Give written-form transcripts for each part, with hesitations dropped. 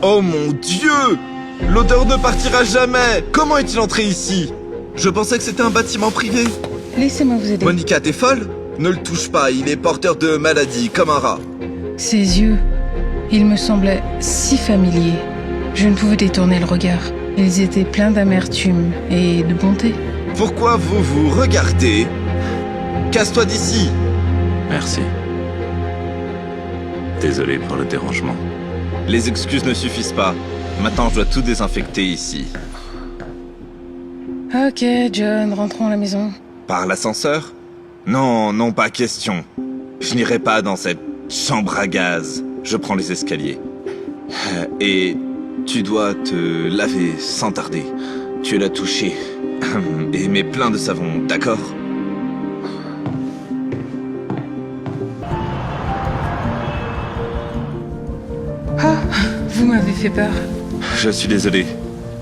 Oh mon Dieu! L'odeur ne partira jamais! Comment est-il entré ici? Je pensais que c'était un bâtiment privé. Laissez-moi vous aider. Monica, t'es folle? Ne le touche pas, il est porteur de maladie, comme un rat. Ses yeux, ils me semblaient si familiers. Je ne pouvais détourner le regard. Ils étaient pleins d'amertume et de bonté. Pourquoi vous vous regardez? Casse-toi d'ici! Merci. Désolé pour le dérangement. Les excuses ne suffisent pas. Maintenant, je dois tout désinfecter ici. Ok, John, rentrons à la maison. Par l'ascenseur? Non, non, pas question. Je n'irai pas dans cette chambre à gaz. Je prends les escaliers. Et tu dois te laver sans tarder. Tu l'as touché. Et mets plein de savon, d'accord? Ah, vous m'avez fait peur. Je suis désolé.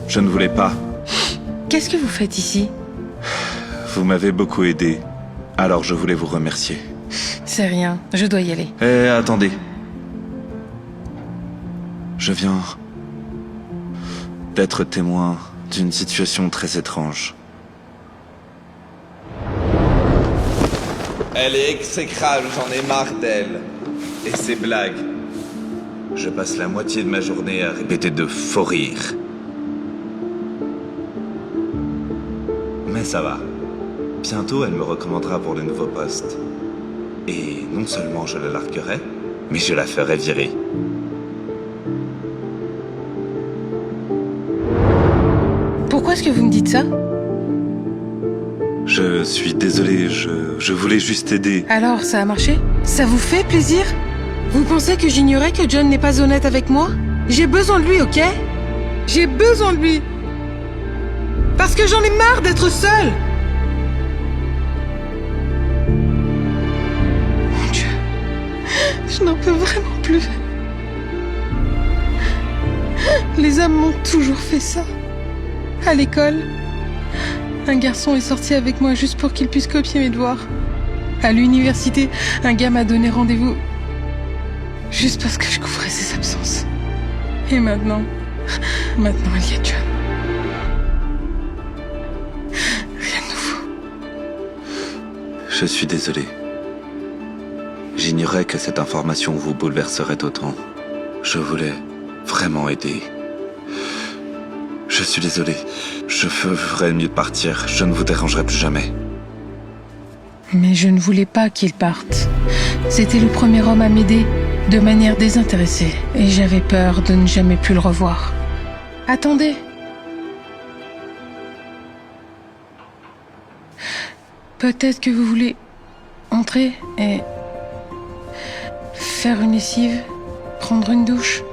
Je ne voulais pas. Qu'est-ce que vous faites ici? Vous m'avez beaucoup aidé. Alors je voulais vous remercier. C'est rien, je dois y aller. Eh, attendez. Je viens d'être témoin d'une situation très étrange. Elle est exécrable, j'en ai marre d'elle. Et ses blagues. Je passe la moitié de ma journée à répéter de faux rires. Mais ça va. Bientôt, elle me recommandera pour le nouveau poste. Et non seulement je la larguerai, mais je la ferai virer. Pourquoi est-ce que vous me dites ça? Je suis désolé, je voulais juste aider. Alors, ça a marché? Ça vous fait plaisir? Vous pensez que j'ignorais que John n'est pas honnête avec moi? J'ai besoin de lui, ok? J'ai besoin de lui! Parce que j'en ai marre d'être seule! Mon Dieu, je n'en peux vraiment plus. Les hommes m'ont toujours fait ça. À l'école, un garçon est sorti avec moi juste pour qu'il puisse copier mes devoirs. À l'université, un gars m'a donné rendez-vous juste parce que je couvrais ses absences. Et maintenant il y a John. Rien de nouveau. Je suis désolé. J'ignorais que cette information vous bouleverserait autant. Je voulais vraiment aider. Je suis désolé. Je ferais mieux de partir. Je ne vous dérangerai plus jamais. Mais je ne voulais pas qu'il parte. C'était le premier homme à m'aider de manière désintéressée. Et j'avais peur de ne jamais plus le revoir. Attendez. Peut-être que vous voulez entrer et faire une lessive, prendre une douche.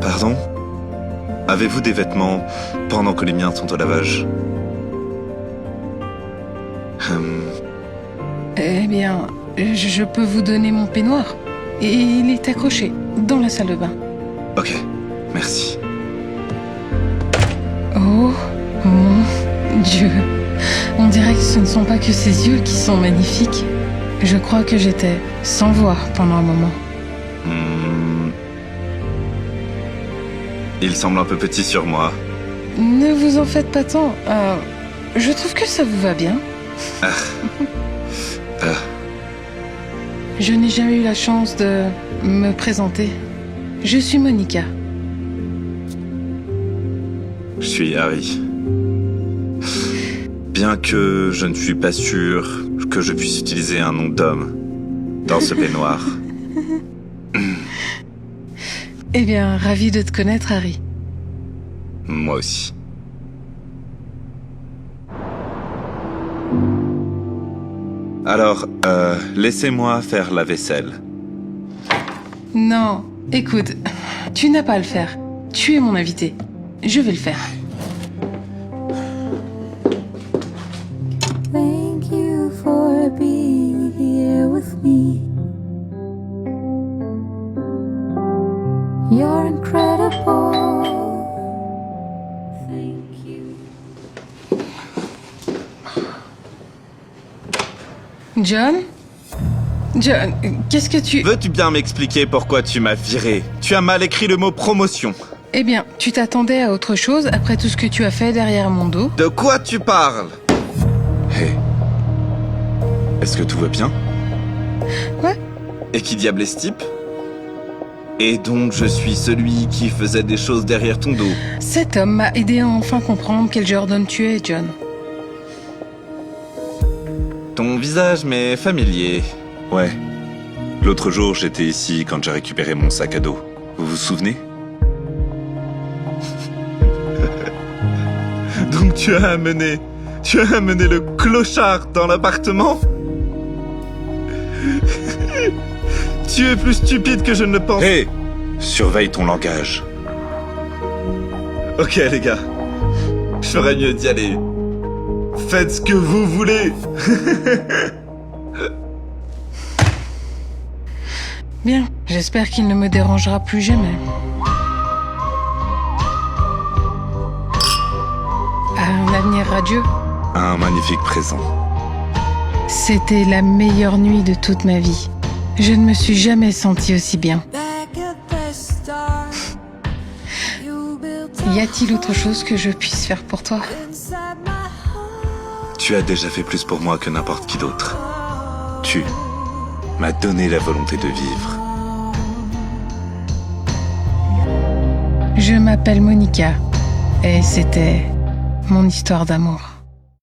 Pardon? Avez-vous des vêtements pendant que les miens sont au lavage? Eh bien, je peux vous donner mon peignoir. Et il est accroché dans la salle de bain. Ok, merci. Oh mon Dieu. On dirait que ce ne sont pas que ses yeux qui sont magnifiques. Je crois que j'étais sans voix pendant un moment. Il semble un peu petit sur moi. Ne vous en faites pas tant. Je trouve que ça vous va bien. Je n'ai jamais eu la chance de me présenter. Je suis Monica. Je suis Harry. Bien que je ne suis pas sûr que je puisse utiliser un nom d'homme dans ce peignoir. Eh bien, ravi de te connaître, Harry. Moi aussi. Alors, laissez-moi faire la vaisselle. Non, écoute, tu n'as pas à le faire. Tu es mon invité. Je vais le faire. Thank you for being here with me. You're incredible. Thank you. John? John, qu'est-ce que tu... Veux-tu bien m'expliquer pourquoi tu m'as viré? Tu as mal écrit le mot promotion. Eh bien, tu t'attendais à autre chose après tout ce que tu as fait derrière mon dos? De quoi tu parles? Hé. Est-ce que tout va bien? Ouais. Et qui diable est ce type? Et donc je suis celui qui faisait des choses derrière ton dos. Cet homme m'a aidé à enfin comprendre quel genre d'homme tu es, John. Ton visage m'est familier. Ouais. L'autre jour, j'étais ici quand j'ai récupéré mon sac à dos. Vous vous souvenez? Donc tu as amené le clochard dans l'appartement? Tu es plus stupide que je ne le pense. Hé! Surveille ton langage. Ok les gars, je ferais mieux d'y aller. Faites ce que vous voulez. Bien, j'espère qu'il ne me dérangera plus jamais. Un avenir radieux. Un magnifique présent. C'était la meilleure nuit de toute ma vie. Je ne me suis jamais sentie aussi bien. Y a-t-il autre chose que je puisse faire pour toi? Tu as déjà fait plus pour moi que n'importe qui d'autre. Tu m'as donné la volonté de vivre. Je m'appelle Monica et c'était mon histoire d'amour.